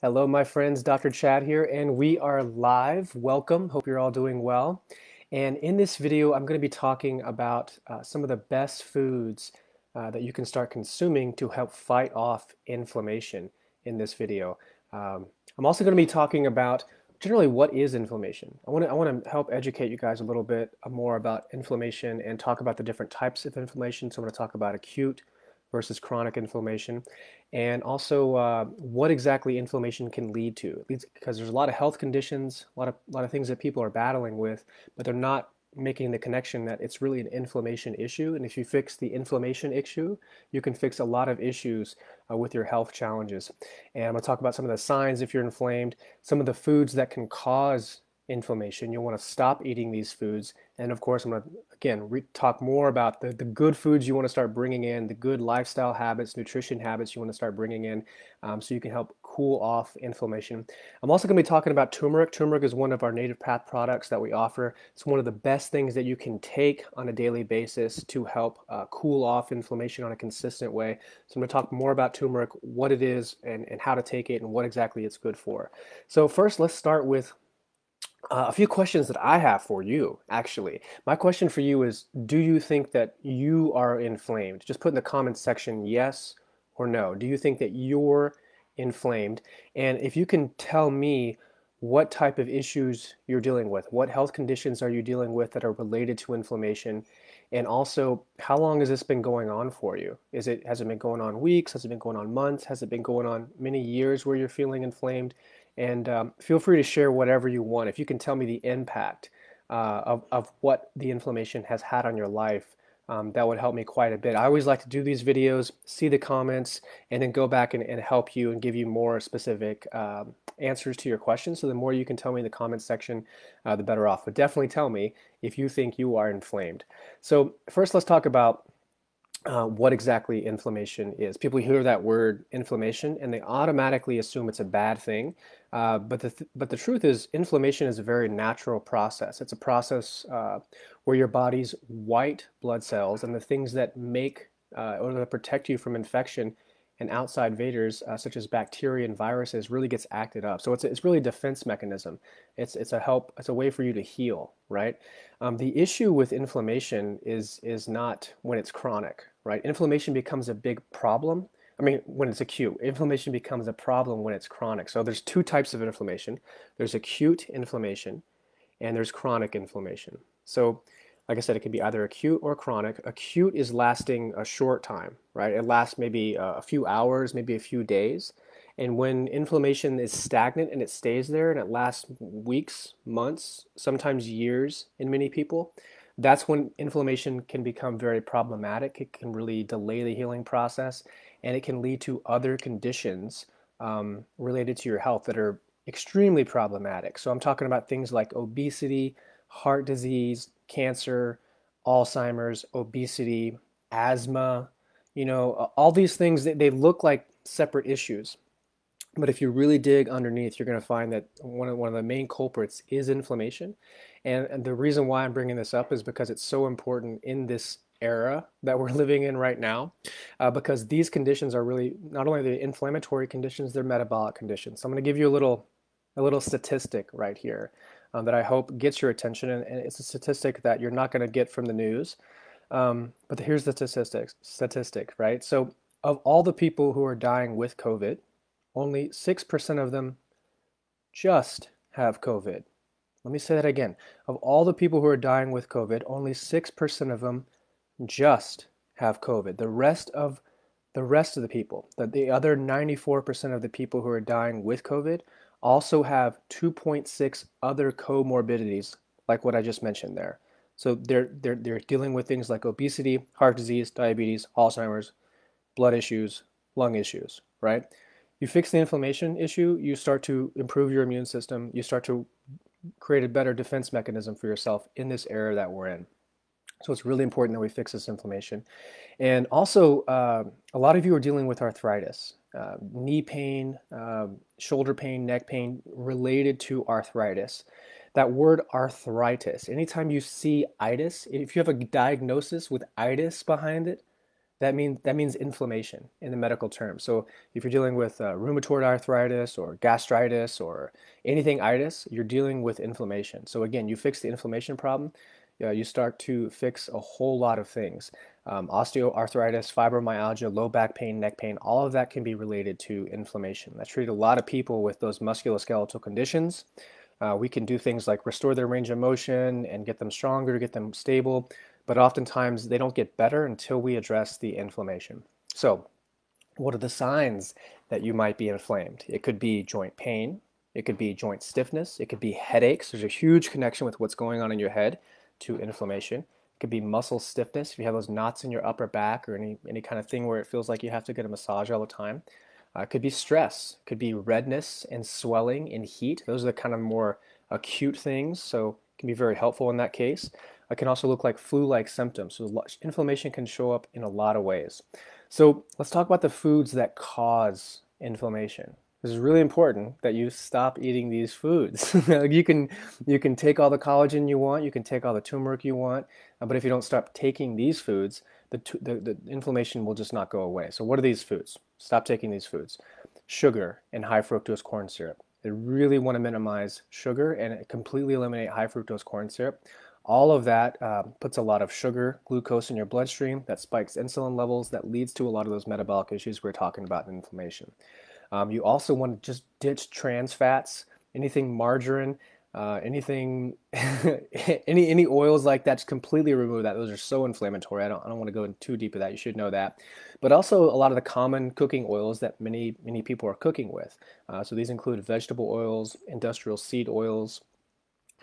Hello, my friends. Dr. Chad here, and we are live. Welcome. Hope you're all doing well. And in this video, I'm going to be talking about some of the best foods that you can start consuming to help fight off inflammation in this video. I'm also going to be talking about generally what is inflammation. I want to help educate you guys a little bit more about inflammation and talk about the different types of inflammation. So I'm going to talk about acute versus chronic inflammation, and also what exactly inflammation can lead to. Because there's a lot of health conditions, a lot of things that people are battling with, but they're not making the connection that it's really an inflammation issue. And if you fix the inflammation issue, you can fix a lot of issues with your health challenges. And I'm going to talk about some of the signs if you're inflamed, some of the foods that can cause inflammation. You'll want to stop eating these foods. And of course, I'm going to again talk more about the good foods you want to start bringing in, the good lifestyle habits, nutrition habits you want to start bringing in, so you can help cool off inflammation. I'm also going to be talking about turmeric. Turmeric is one of our native path products that we offer. It's one of the best things that you can take on a daily basis to help cool off inflammation on a consistent way. So I'm going to talk more about turmeric, what it is, and how to take it, and what exactly it's good for. So first, let's start with a few questions that I have for you, actually. My question for you is, do you think that you are inflamed? Just put in the comments section yes or no. Do you think that you're inflamed? And if you can tell me what type of issues you're dealing with, what health conditions are you dealing with that are related to inflammation? And also, how long has this been going on for you? Has it been going on weeks? Has it been going on months? Has it been going on many years where you're feeling inflamed? And feel free to share whatever you want. If you can tell me the impact of what the inflammation has had on your life, that would help me quite a bit. I always like to do these videos, see the comments, and then go back and help you and give you more specific answers to your questions. So the more you can tell me in the comments section, the better off. But definitely tell me if you think you are inflamed. So first, let's talk about what exactly inflammation is. People hear that word inflammation and they automatically assume it's a bad thing. But the truth is, inflammation is a very natural process. It's a process where your body's white blood cells and the things that make or that protect you from infection and outside invaders such as bacteria and viruses really gets acted up. So it's really a defense mechanism. It's a way for you to heal, right? The issue with inflammation is not when it's chronic, right? Inflammation becomes a big problem. I mean, when it's acute, inflammation becomes a problem when it's chronic. So there's two types of inflammation. There's acute inflammation and there's chronic inflammation. So like I said, it can be either acute or chronic. Acute is lasting a short time, right? It lasts maybe a few hours, maybe a few days. And when inflammation is stagnant and it stays there and it lasts weeks, months, sometimes years in many people, that's when inflammation can become very problematic. It can really delay the healing process, and it can lead to other conditions related to your health that are extremely problematic. So I'm talking about things like obesity, heart disease, cancer, Alzheimer's, obesity, asthma, all these things, they look like separate issues. But if you really dig underneath, you're going to find that one of the main culprits is inflammation. And the reason why I'm bringing this up is because it's so important in this era that we're living in right now, because these conditions are really not only the inflammatory conditions, they're metabolic conditions. So I'm going to give you a little statistic right here that I hope gets your attention, and it's a statistic that you're not going to get from the news. But here's the statistic, right? So of all the people who are dying with COVID, only 6% of them just have COVID. Let me say that again. Of all the people who are dying with COVID, only 6% of them just have COVID. The rest of the people, the other 94% of the people who are dying with COVID also have 2.6 other comorbidities, like what I just mentioned there. So they're dealing with things like obesity, heart disease, diabetes, Alzheimer's, blood issues, lung issues, right? You fix the inflammation issue, you start to improve your immune system, you start to create a better defense mechanism for yourself in this era that we're in. So it's really important that we fix this inflammation. And also, a lot of you are dealing with arthritis, knee pain, shoulder pain, neck pain related to arthritis. That word arthritis, anytime you see itis, if you have a diagnosis with itis behind it, That means inflammation in the medical term. So if you're dealing with rheumatoid arthritis or gastritis or anything itis, you're dealing with inflammation. So again, you fix the inflammation problem, you start to fix a whole lot of things. Osteoarthritis, fibromyalgia, low back pain, neck pain, all of that can be related to inflammation. I treat a lot of people with those musculoskeletal conditions. We can do things like restore their range of motion and get them stronger, get them stable, but oftentimes they don't get better until we address the inflammation. So, what are the signs that you might be inflamed? It could be joint pain, it could be joint stiffness, it could be headaches. There's a huge connection with what's going on in your head to inflammation. It could be muscle stiffness, if you have those knots in your upper back or any kind of thing where it feels like you have to get a massage all the time. It could be stress, it could be redness and swelling and heat. Those are the kind of more acute things, so it can be very helpful in that case. It can also look like flu-like symptoms. So inflammation can show up in a lot of ways. So let's talk about the foods that cause inflammation. This is really important that you stop eating these foods. You can take all the collagen you want, you can take all the turmeric you want, but if you don't stop taking these foods, the inflammation will just not go away. So what are these foods? Stop taking these foods. Sugar and high fructose corn syrup. They really want to minimize sugar and completely eliminate high fructose corn syrup. All of that puts a lot of sugar, glucose in your bloodstream. That spikes insulin levels. That leads to a lot of those metabolic issues we're talking about in inflammation. You also want to just ditch trans fats, anything margarine, anything, any oils like that. Just completely remove that. Those are so inflammatory. I don't want to go in too deep of that. You should know that. But also a lot of the common cooking oils that many people are cooking with. So these include vegetable oils, industrial seed oils,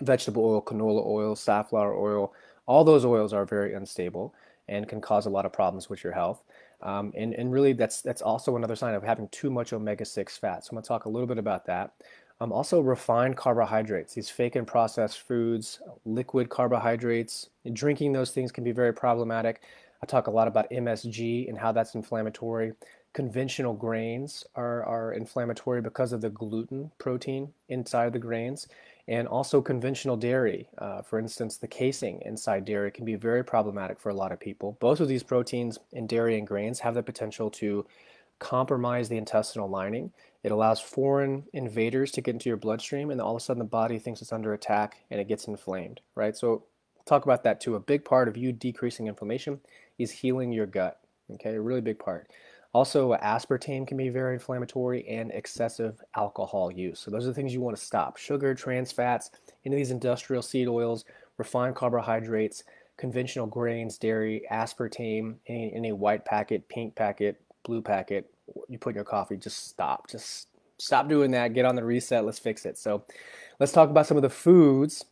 vegetable oil, canola oil, safflower oil. All those oils are very unstable and can cause a lot of problems with your health. And really, that's also another sign of having too much omega-6 fat. So I'm going to talk a little bit about that. Also, refined carbohydrates, these fake and processed foods, liquid carbohydrates, drinking those things can be very problematic. I talk a lot about MSG and how that's inflammatory. Conventional grains are inflammatory because of the gluten protein inside the grains. And also conventional dairy, for instance, the casein inside dairy can be very problematic for a lot of people. Both of these proteins in dairy and grains have the potential to compromise the intestinal lining. It allows foreign invaders to get into your bloodstream, and all of a sudden the body thinks it's under attack and it gets inflamed, right? So we'll talk about that too. A big part of you decreasing inflammation is healing your gut, okay? A really big part. Also, aspartame can be very inflammatory and excessive alcohol use. So those are the things you want to stop. Sugar, trans fats, any of these industrial seed oils, refined carbohydrates, conventional grains, dairy, aspartame, any white packet, pink packet, blue packet you put in your coffee, just stop. Just stop doing that. Get on the reset. Let's fix it. So let's talk about some of the foods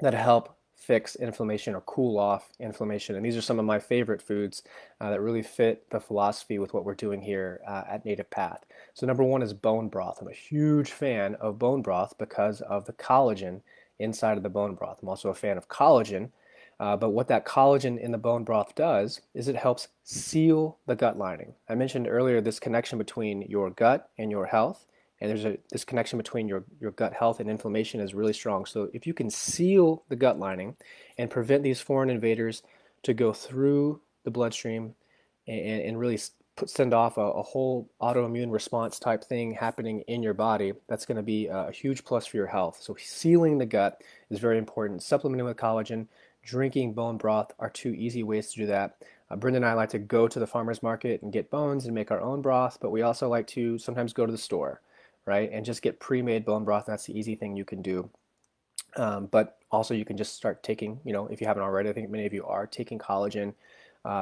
that help fix inflammation or cool off inflammation. And these are some of my favorite foods that really fit the philosophy with what we're doing here at Native Path. So number one is bone broth. I'm a huge fan of bone broth because of the collagen inside of the bone broth. I'm also a fan of collagen, but what that collagen in the bone broth does is it helps seal the gut lining. I mentioned earlier this connection between your gut and your health. And this connection between your gut health and inflammation is really strong. So if you can seal the gut lining and prevent these foreign invaders to go through the bloodstream and really send off a whole autoimmune response type thing happening in your body, that's going to be a huge plus for your health. So sealing the gut is very important. Supplementing with collagen, drinking bone broth are two easy ways to do that. Brenda and I like to go to the farmer's market and get bones and make our own broth, but we also like to sometimes go to the store, right, and just get pre-made bone broth. That's the easy thing you can do. But also you can just start taking, if you haven't already, I think many of you are taking collagen,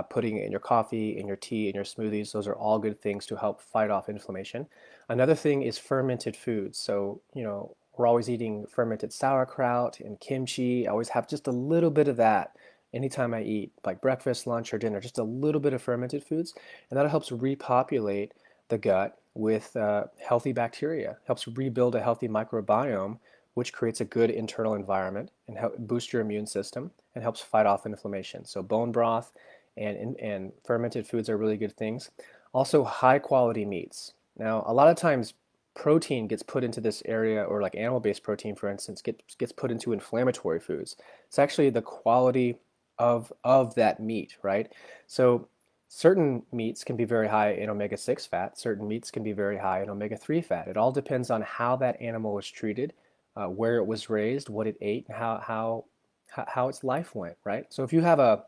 putting it in your coffee, in your tea, in your smoothies. Those are all good things to help fight off inflammation. Another thing is fermented foods. So, we're always eating fermented sauerkraut and kimchi. I always have just a little bit of that anytime I eat, like breakfast, lunch, or dinner, just a little bit of fermented foods. And that helps repopulate the gut with healthy bacteria, helps rebuild a healthy microbiome, which creates a good internal environment and help boost your immune system and helps fight off inflammation. So bone broth and fermented foods are really good things. Also, high quality meats. Now, a lot of times protein gets put into this area, or like animal-based protein, for instance, gets put into inflammatory foods. It's actually the quality of that meat, right? So Certain meats can be very high in omega-6 fat. Certain meats can be very high in omega-3 fat. It all depends on how that animal was treated, where it was raised, what it ate, and how its life went, right? So if you have a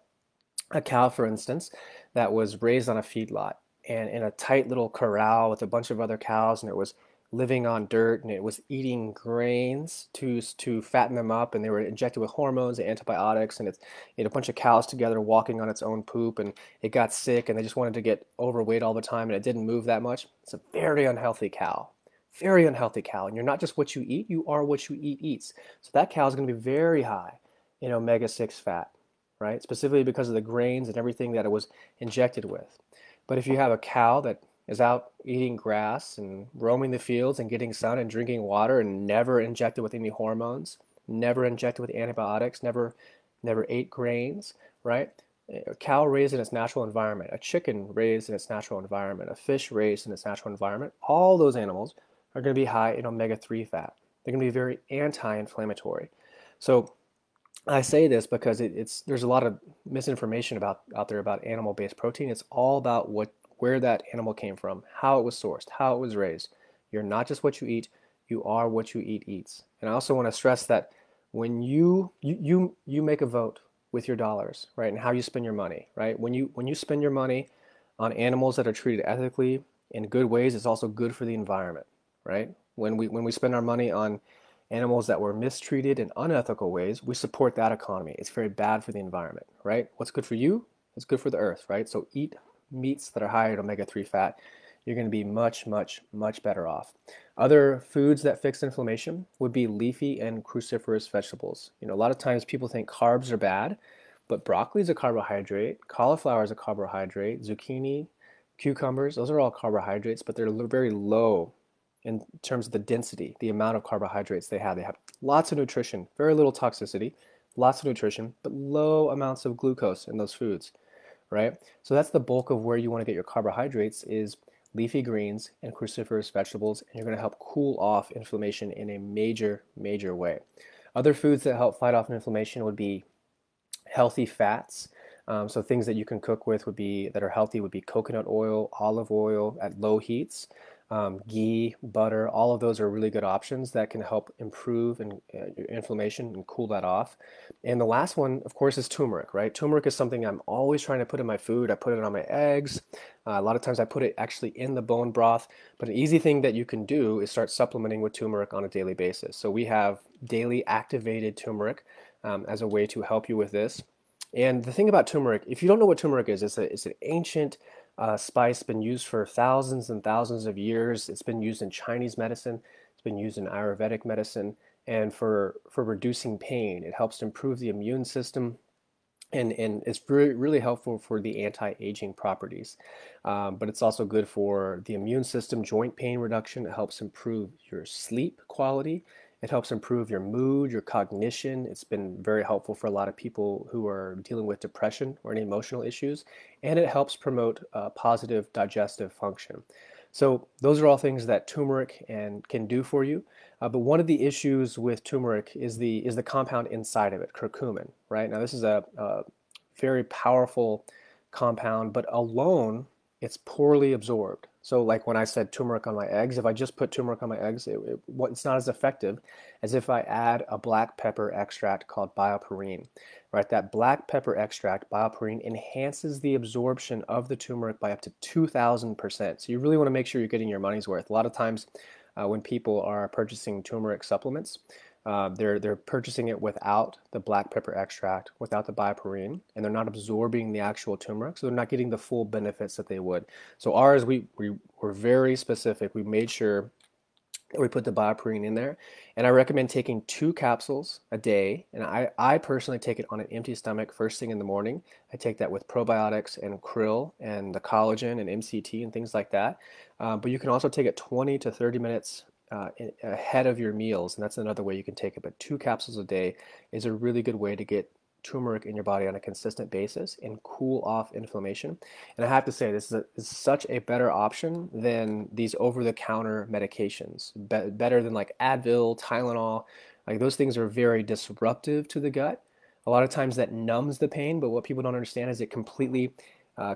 cow, for instance, that was raised on a feedlot and in a tight little corral with a bunch of other cows, and it was living on dirt and it was eating grains to fatten them up, and they were injected with hormones and antibiotics, and it had a bunch of cows together walking on its own poop, and it got sick and they just wanted to get overweight all the time and it didn't move that much. It's a very unhealthy cow. Very unhealthy cow. And you're not just what you eat, you are what you eat eats. So that cow is going to be very high in omega-6 fat, right? Specifically because of the grains and everything that it was injected with. But if you have a cow that is out eating grass and roaming the fields and getting sun and drinking water and never injected with any hormones, never injected with antibiotics, never ate grains, right? A cow raised in its natural environment, a chicken raised in its natural environment, a fish raised in its natural environment, all those animals are going to be high in omega-3 fat. They're going to be very anti-inflammatory. So I say this because there's a lot of misinformation out there about animal-based protein. It's all about where that animal came from, how it was sourced, how it was raised. You're not just what you eat, you are what you eat eats. And I also want to stress that when you make a vote with your dollars, right, and how you spend your money, right? When you spend your money on animals that are treated ethically in good ways, it's also good for the environment, right? When we spend our money on animals that were mistreated in unethical ways, we support that economy. It's very bad for the environment, right? What's good for you is good for the earth, right? So eat meats that are high in omega-3 fat. You're going to be much, much, much better off. Other foods that fix inflammation would be leafy and cruciferous vegetables. A lot of times people think carbs are bad, but broccoli is a carbohydrate, cauliflower is a carbohydrate, zucchini, cucumbers, those are all carbohydrates, but they're very low in terms of the density, the amount of carbohydrates they have. They have lots of nutrition, very little toxicity, lots of nutrition, but low amounts of glucose in those foods, right? So that's the bulk of where you want to get your carbohydrates is leafy greens and cruciferous vegetables, and you're going to help cool off inflammation in a major, major way. Other foods that help fight off inflammation would be healthy fats. So things that you can cook with that are healthy would be coconut oil, olive oil at low heats. Ghee, butter, all of those are really good options that can help improve inflammation and cool that off. And the last one, of course, is turmeric, right? Turmeric is something I'm always trying to put in my food. I put it on my eggs. A lot of times I put it actually in the bone broth. But an easy thing that you can do is start supplementing with turmeric on a daily basis. So we have daily activated turmeric as a way to help you with this. And the thing about turmeric, if you don't know what turmeric is, it's an ancient spice, been used for thousands and thousands of years. It's been used in Chinese medicine. It's been used in Ayurvedic medicine, and for reducing pain. It helps to improve the immune system, and it's really helpful for the anti-aging properties. But it's also good for the immune system, joint pain reduction. It helps improve your sleep quality. It helps improve your mood, your cognition. It's been very helpful for a lot of people who are dealing with depression or any emotional issues. And it helps promote positive digestive function. So those are all things that turmeric can do for you. But one of the issues with turmeric is the compound inside of it, curcumin, right? Now this is a very powerful compound, but alone it's poorly absorbed. So like when I said turmeric on my eggs, if I just put turmeric on my eggs, it's not as effective as if I add a black pepper extract called bioperine, right? That black pepper extract, bioperine, enhances the absorption of the turmeric by up to 2,000%. So you really want to make sure you're getting your money's worth. A lot of times when people are purchasing turmeric supplements, they're purchasing it without the black pepper extract, without the bioperine, and they're not absorbing the actual turmeric, so they're not getting the full benefits that they would. So ours, we were very specific. We made sure that we put the bioperine in there, and I recommend taking 2 capsules a day, and I personally take it on an empty stomach first thing in the morning. I take that with probiotics and krill and the collagen and MCT and things like that, but you can also take it 20 to 30 minutes ahead of your meals, and that's another way you can take it. But 2 capsules a day is a really good way to get turmeric in your body on a consistent basis and cool off inflammation. And I have to say, this is such a better option than these over-the-counter medications. Better than like Advil, Tylenol. Like those things are very disruptive to the gut. A lot of times that numbs the pain, but what people don't understand is it completely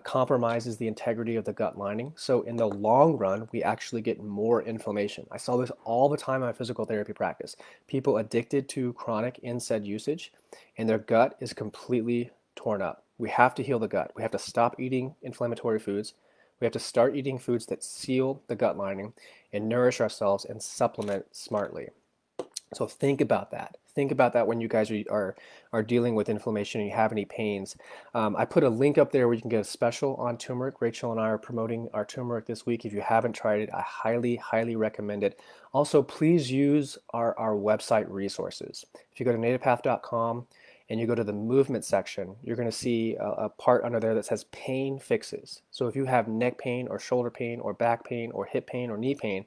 compromises the integrity of the gut lining. So in the long run, we actually get more inflammation. I saw this all the time in my physical therapy practice. People addicted to chronic NSAID usage, and their gut is completely torn up. We have to heal the gut. We have to stop eating inflammatory foods. We have to start eating foods that seal the gut lining and nourish ourselves and supplement smartly. So think about that. Think about that when you guys are dealing with inflammation and you have any pains. I put a link up there where you can get a special on turmeric. Rachel and I are promoting our turmeric this week. If you haven't tried it, I highly, highly recommend it. Also, please use our website resources. If you go to nativepath.com and you go to the movement section, you're going to see a part under there that says pain fixes. So if you have neck pain or shoulder pain or back pain or hip pain or knee pain,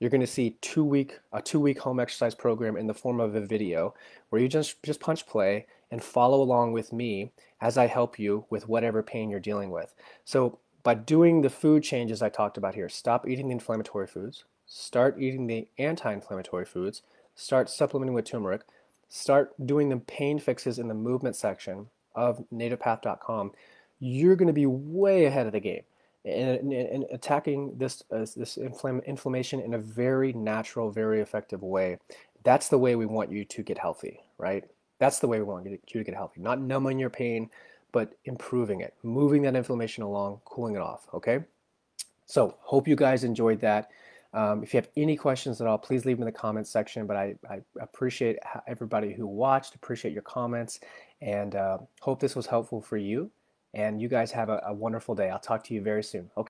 you're going to see a two-week home exercise program in the form of a video where you just punch play and follow along with me as I help you with whatever pain you're dealing with. So by doing the food changes I talked about here, stop eating the inflammatory foods, start eating the anti-inflammatory foods, start supplementing with turmeric, start doing the pain fixes in the movement section of nativepath.com, you're going to be way ahead of the game and attacking this inflammation in a very natural, very effective way. That's the way we want you to get healthy, right? That's the way we want you to get healthy. Not numbing your pain, but improving it, moving that inflammation along, cooling it off, okay? So hope you guys enjoyed that. If you have any questions at all, please leave them in the comments section, but I appreciate everybody who watched, appreciate your comments, and hope this was helpful for you. And you guys have a wonderful day. I'll talk to you very soon. Okay.